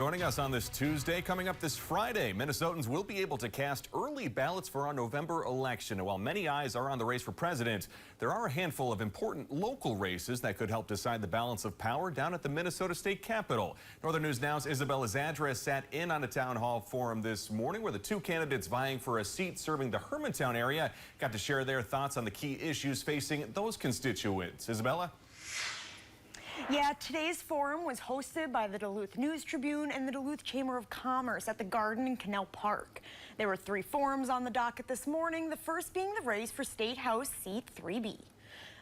Joining us on this Tuesday, coming up this Friday, Minnesotans will be able to cast early ballots for our November election. And while many eyes are on the race for president, there are a handful of important local races that could help decide the balance of power down at the Minnesota State Capitol. Northern News Now's Isabella Zadra sat in on a town hall forum this morning where the two candidates vying for a seat serving the Hermantown area got to share their thoughts on the key issues facing those constituents. Isabella? Yeah, today's forum was hosted by the Duluth News Tribune and the Duluth Chamber of Commerce at the Garden in Canal Park. There were 3 forums on the docket this morning, the first being the race for State House Seat 3B.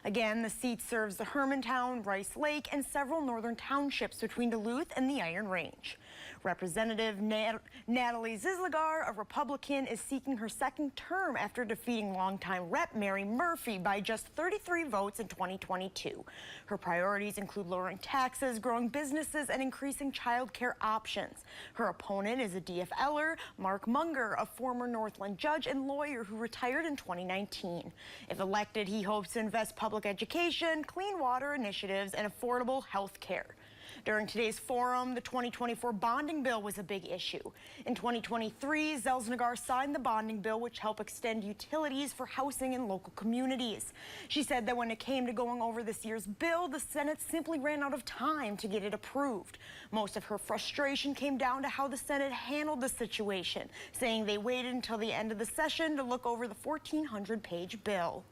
Again, the seat serves the Hermantown, Rice Lake, and several northern townships between Duluth and the Iron Range. Representative Natalie Zizlagar, a Republican, is seeking her second term after defeating longtime Rep. Mary Murphy by just 33 votes in 2022. Her priorities include lowering taxes, growing businesses, and increasing child care options. Her opponent is a DFLer, Mark Munger, a former Northland judge and lawyer who retired in 2019. If elected, he hopes to invest public education, clean water initiatives, and affordable health care. During today's forum, the 2024 bonding bill was a big issue. In 2023, Zelsnagar signed the bonding bill, which helped extend utilities for housing in local communities. She said that when it came to going over this year's bill, the Senate simply ran out of time to get it approved. Most of her frustration came down to how the Senate handled the situation, saying they waited until the end of the session to look over the 1,400-page bill.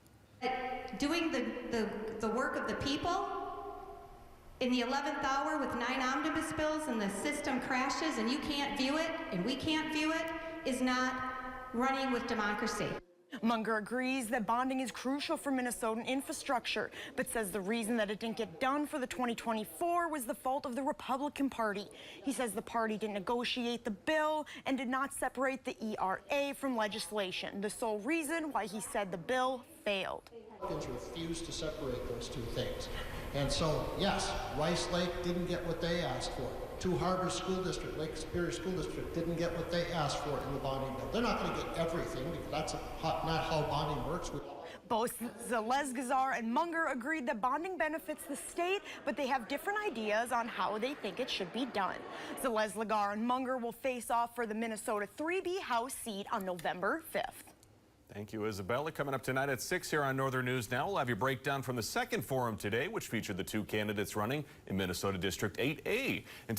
Doing the work of the people in the 11th hour with 9 omnibus bills and the system crashes and you can't view it and we can't view it is not running with democracy. Munger agrees that bonding is crucial for Minnesotan infrastructure, but says the reason that it didn't get done for the 2024 was the fault of the Republican Party. He says the party didn't negotiate the bill and did not separate the ERA from legislation, the sole reason why he said the bill failed. Refused to separate those two things. And so, yes, Rice Lake didn't get what they asked for. Two Harbors School District, Lake Superior School District didn't get what they asked for in the bonding bill. They're not going to get everything because that's not how bonding works. Both Zalesgazar and Munger agreed that bonding benefits the state, but they have different ideas on how they think it should be done. Zalesgazar and Munger will face off for the Minnesota 3B House seat on November 5th. Thank you, Isabella. Coming up tonight at 6 here on Northern News Now, we'll have your breakdown from the second forum today, which featured the two candidates running in Minnesota District 8A. And